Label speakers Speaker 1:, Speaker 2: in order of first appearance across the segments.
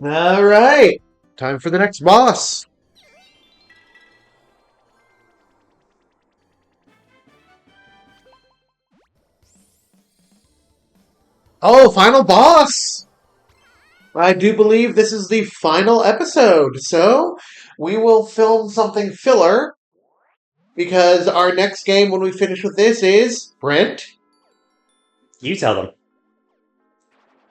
Speaker 1: All right. Time for the next boss. Oh, final boss! I do believe this is the final episode, so we will film something filler because our next game when we finish with this is Brent.
Speaker 2: You tell them.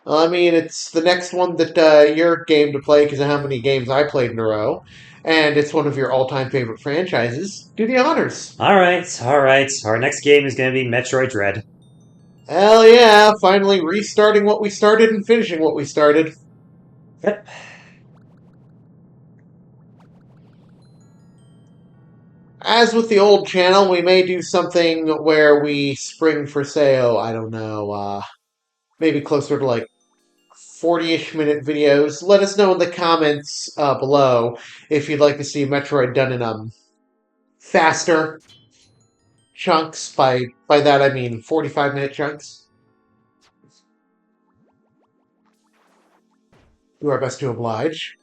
Speaker 1: I mean, it's the next one that your game to play because of how many games I played in a row, and it's one of your all-time favorite franchises. Do the honors.
Speaker 2: Alright, alright. Our next game is going to be Metroid Dread.
Speaker 1: Hell yeah! Finally restarting what we started and finishing what we started.
Speaker 2: Yep.
Speaker 1: As with the old channel, we may do something where we spring for sale. I don't know, maybe closer to like 40-ish minute videos. Let us know in the comments below if you'd like to see Metroid done in faster chunks. By that I mean 45-minute chunks. Do our best to oblige.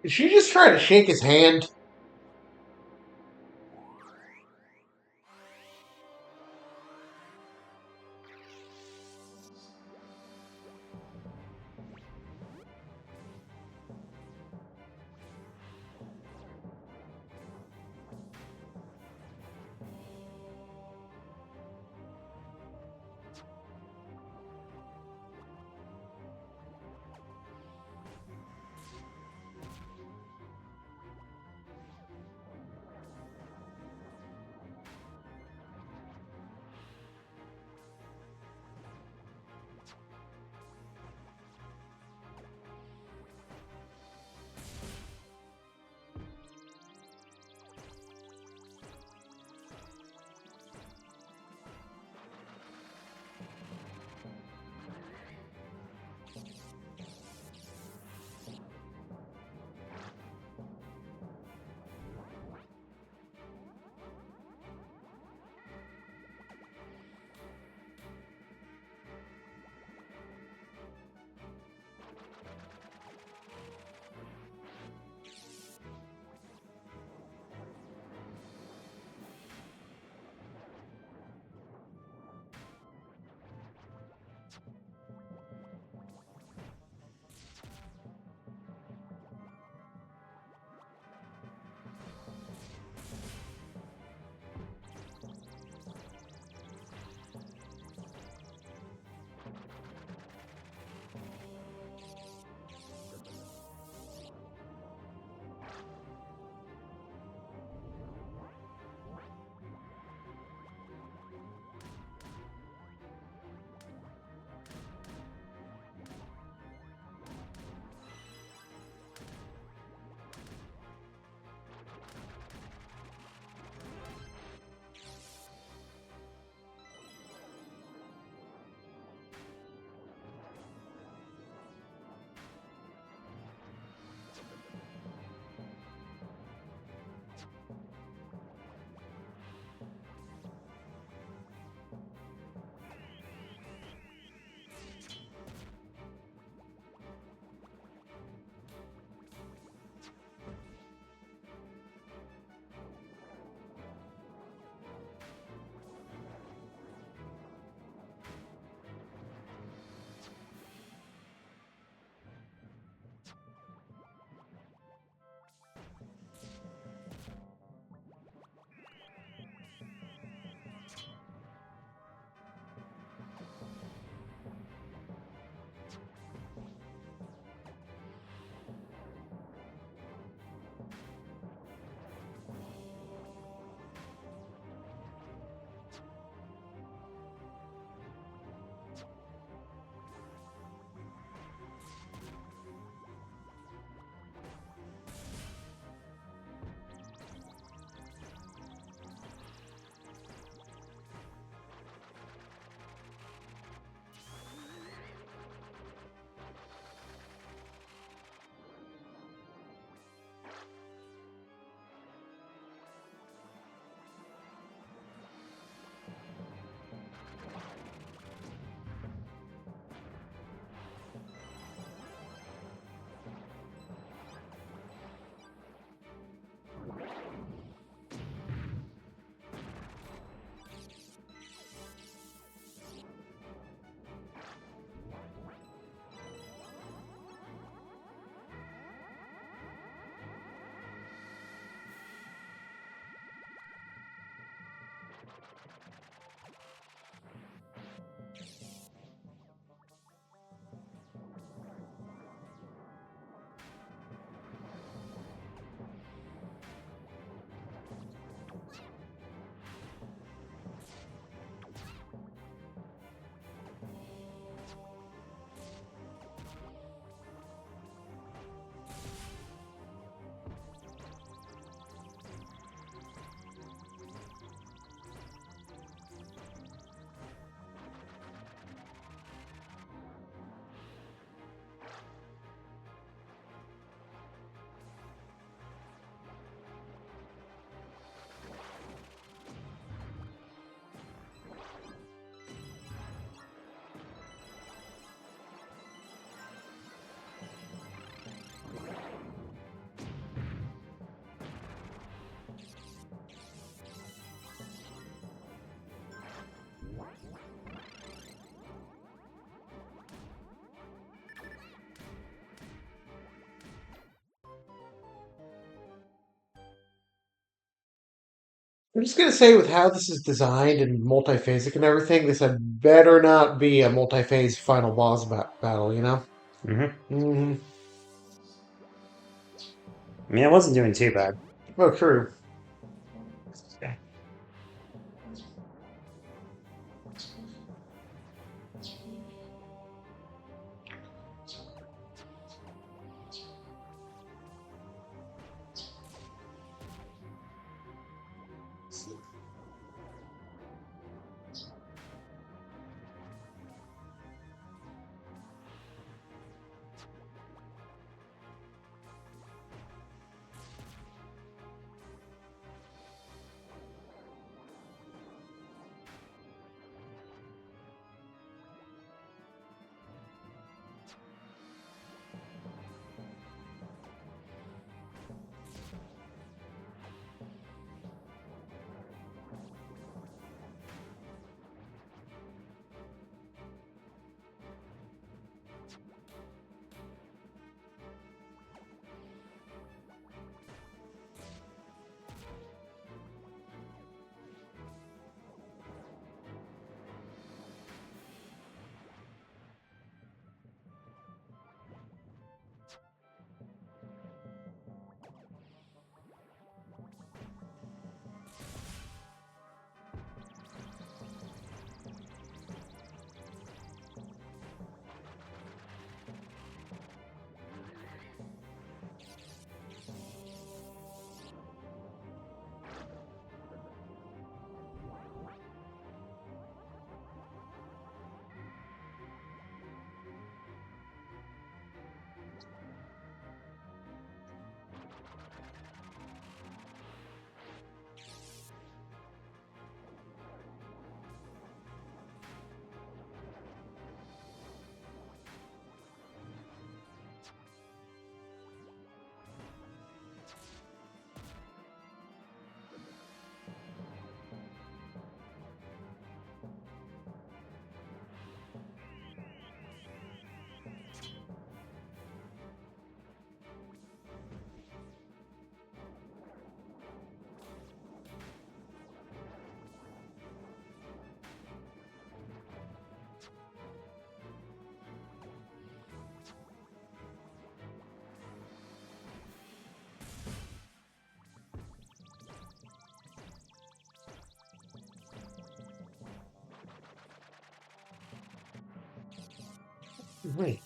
Speaker 1: Did she just try to shake his hand? I'm just gonna say, with how this is designed and multi-phasic and everything, this had better not be a multi-phase final boss battle, you know?
Speaker 2: Mm-hmm.
Speaker 1: Hmm.
Speaker 2: I mean, I wasn't doing too bad.
Speaker 1: Oh, true. Wait.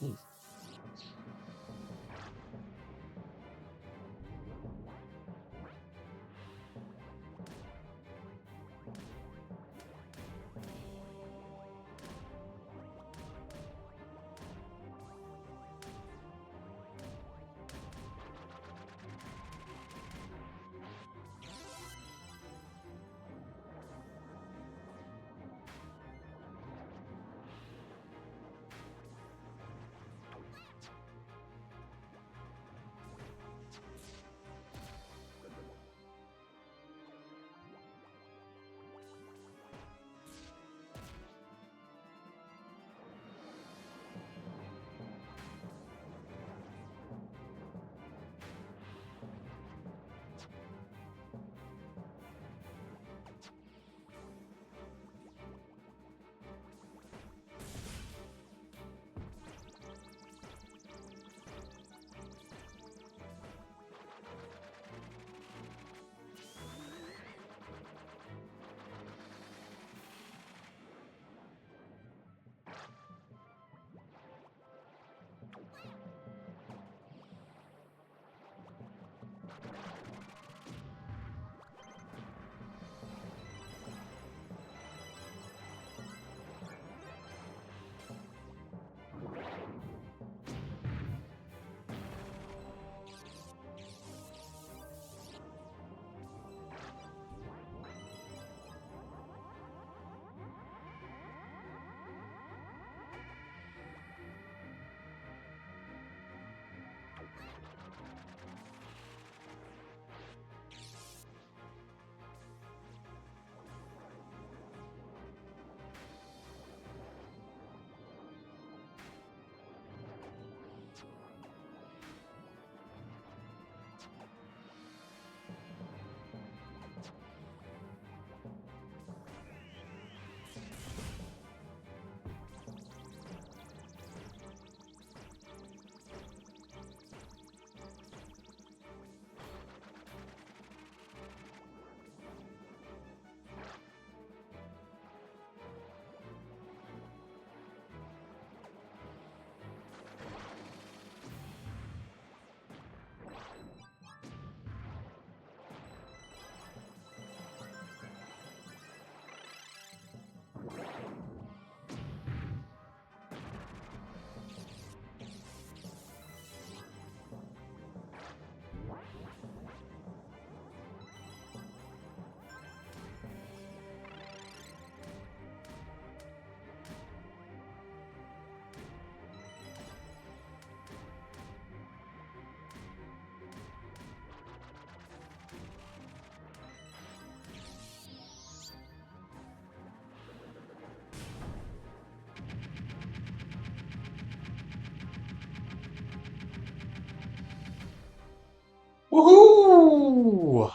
Speaker 1: Woohoo!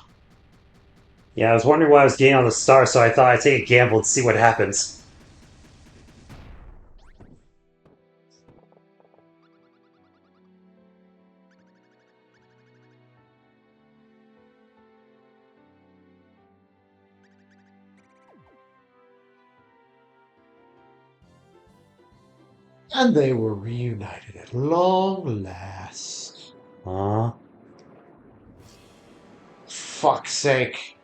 Speaker 2: Yeah, I was wondering why I was getting on the star, so I thought I'd take a gamble and see what happens.
Speaker 1: And they were reunited at long last.
Speaker 2: Aw.
Speaker 1: Fuck's sake.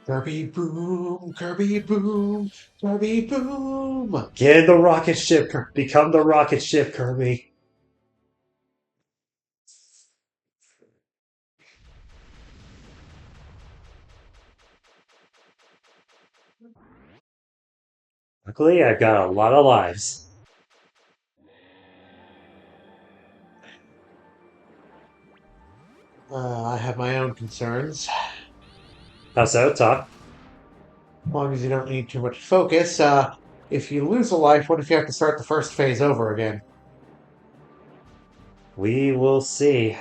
Speaker 1: Kirby boom, Kirby boom, Kirby boom.
Speaker 2: Get in the rocket ship, become the rocket ship, Kirby. Luckily, I've got a lot of lives.
Speaker 1: I have my own concerns.
Speaker 2: How so? Talk.
Speaker 1: As long as you don't need too much focus, if you lose a life, what if you have to start the first phase over again?
Speaker 2: We will see.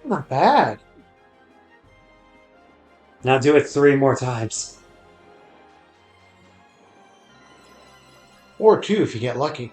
Speaker 1: Not bad.
Speaker 2: Now do it 3 more times.
Speaker 1: Or two if you get lucky.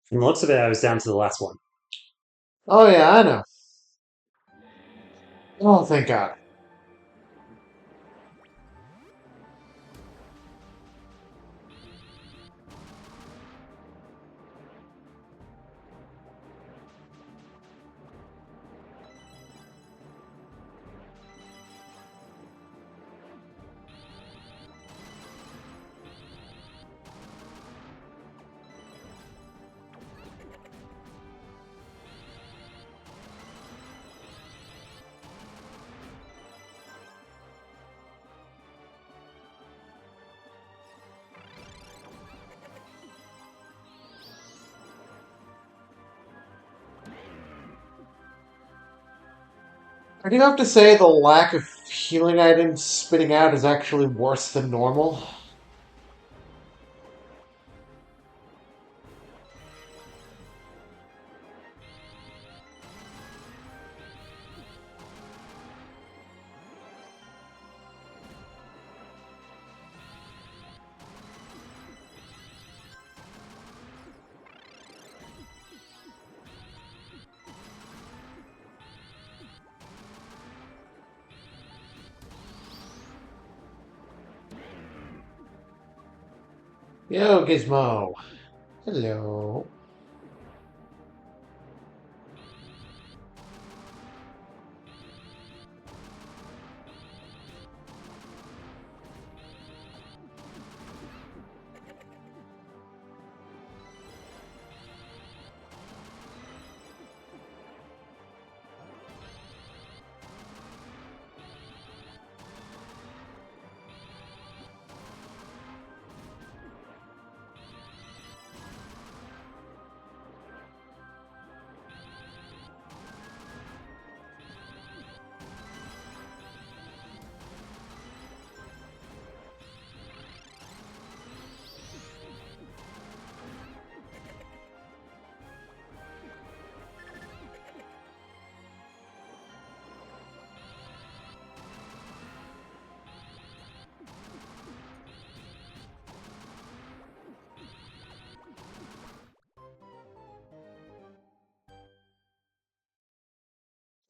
Speaker 2: From the looks of it, I was down to the last one.
Speaker 1: Oh, yeah, I know. Oh, thank God. I do have to say the lack of healing items spitting out is actually worse than normal. Yo, Gizmo. Hello.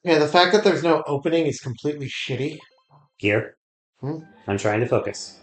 Speaker 1: Yeah, the fact that there's no opening is completely shitty.
Speaker 2: Here,
Speaker 1: Hmm?
Speaker 2: I'm trying to focus.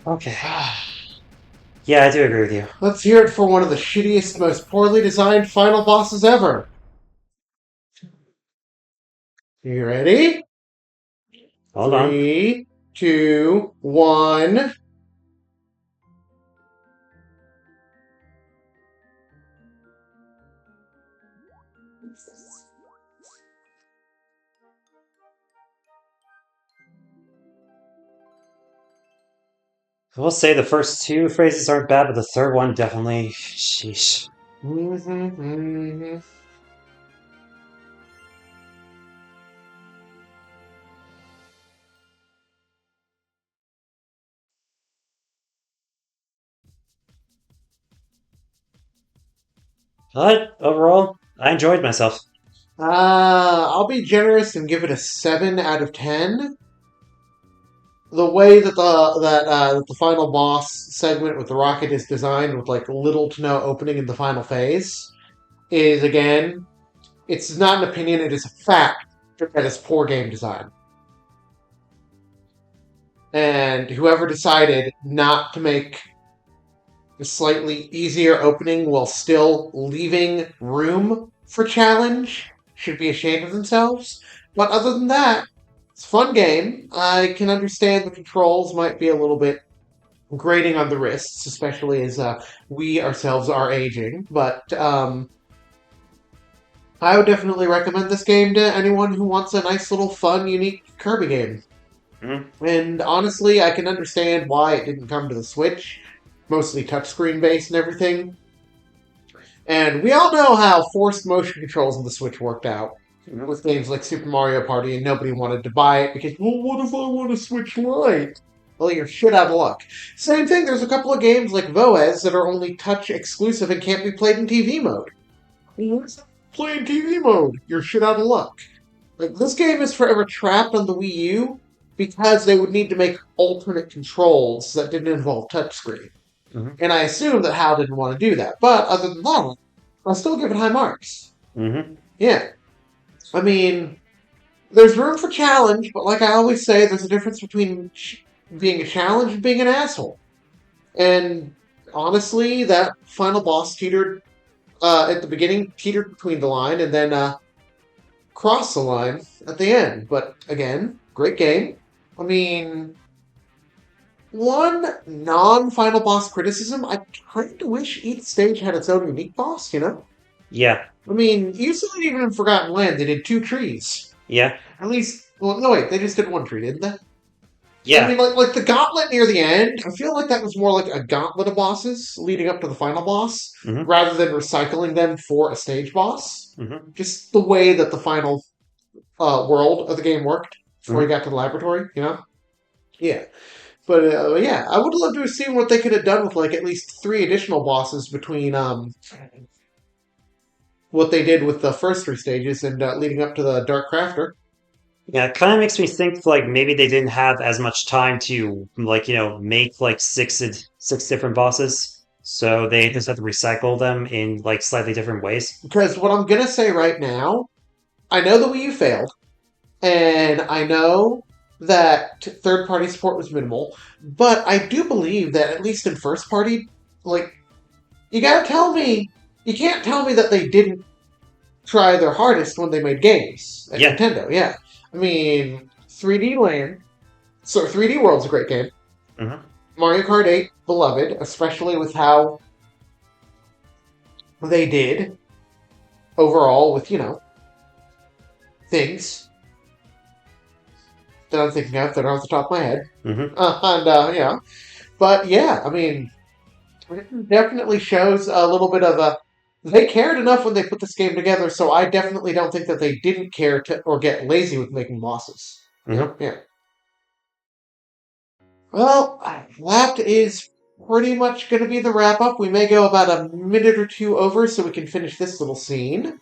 Speaker 2: Okay. Yeah, I do agree with you.
Speaker 1: Let's hear it for one of the shittiest, most poorly designed final bosses ever. You ready?
Speaker 2: Hold on.
Speaker 1: 3, 2, 1.
Speaker 2: I will say the first two phrases aren't bad, but the third one definitely. Sheesh. But overall, I enjoyed myself.
Speaker 1: I'll be generous and give it a 7 out of 10. The way that the final boss segment with the rocket is designed, with like little to no opening in the final phase, is again, it's not an opinion; it is a fact that it's poor game design. And whoever decided not to make a slightly easier opening while still leaving room for challenge should be ashamed of themselves. But other than that, it's a fun game. I can understand the controls might be a little bit grating on the wrists, especially as we ourselves are aging. But I would definitely recommend this game to anyone who wants a nice little fun, unique Kirby game.
Speaker 2: Mhm.
Speaker 1: And honestly, I can understand why it didn't come to the Switch, mostly touchscreen based and everything. And we all know how forced motion controls on the Switch worked out with games like Super Mario Party, and nobody wanted to buy it because, well, what if I want a Switch Lite? Well, you're shit out of luck. Same thing, there's a couple of games like Voez that are only touch exclusive and can't be played in TV mode. What's play in TV mode? You're shit out of luck. Like, this game is forever trapped on the Wii U because they would need to make alternate controls that didn't involve touchscreen.
Speaker 2: Mhm.
Speaker 1: And I assume that Hal didn't want to do that. But other than that, I'll still give it high marks.
Speaker 2: Mhm.
Speaker 1: Yeah. I mean, there's room for challenge, but like I always say, there's a difference between being a challenge and being an asshole. And honestly, that final boss teetered at the beginning, teetered between the line, and then crossed the line at the end. But again, great game. I mean, one non-final boss criticism, I kind of wish each stage had its own unique boss, you know?
Speaker 2: Yeah.
Speaker 1: I mean, you saw it even in Forgotten Land, they did two trees.
Speaker 2: Yeah.
Speaker 1: At least, well, no wait, they just did one tree, didn't they? I
Speaker 2: Yeah.
Speaker 1: mean, like the gauntlet near the end, I feel like that was more like a gauntlet of bosses leading up to the final boss,
Speaker 2: Mhm.
Speaker 1: rather than recycling them for a stage boss.
Speaker 2: Mhm.
Speaker 1: Just the way that the final world of the game worked before you
Speaker 2: Mhm.
Speaker 1: got to the laboratory, you know? Yeah. But yeah, I would love to have seen what they could have done with like at least three additional bosses between what they did with the first three stages and leading up to the Dark Crafter.
Speaker 2: Yeah, it kind of makes me think like maybe they didn't have as much time to like make like six different bosses, so they just have to recycle them in like slightly different ways.
Speaker 1: Because what I'm gonna say right now, I know the Wii U failed, and I know that third-party support was minimal, but I do believe that at least in first-party, like you gotta tell me, you can't tell me that they didn't try their hardest when they made games at
Speaker 2: Yeah.
Speaker 1: Nintendo. Yeah, I mean 3D Land, so 3D World's a great game.
Speaker 2: Hmm.
Speaker 1: Mario Kart 8, beloved, especially with how they did overall with, things that I'm thinking of that are off the top of my head.
Speaker 2: Hmm.
Speaker 1: Yeah. But yeah, I mean, it definitely shows a little bit of a. They cared enough when they put this game together, so I definitely don't think that they didn't care to or get lazy with making bosses. Yeah,
Speaker 2: Hmm.
Speaker 1: yeah. Well, that is pretty much going to be the wrap up. We may go about a minute or two over so we can finish this little scene.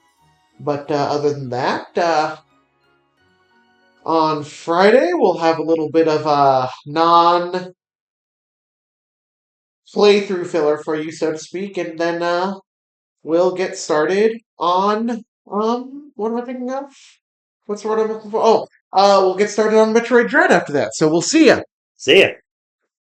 Speaker 1: But other than that, on Friday we'll have a little bit of a non playthrough filler for you, so to speak, and then we'll get started on what am I thinking of? What's the word I'm looking for? Oh, we'll get started on Metroid Dread after that. So we'll see ya.
Speaker 2: See ya.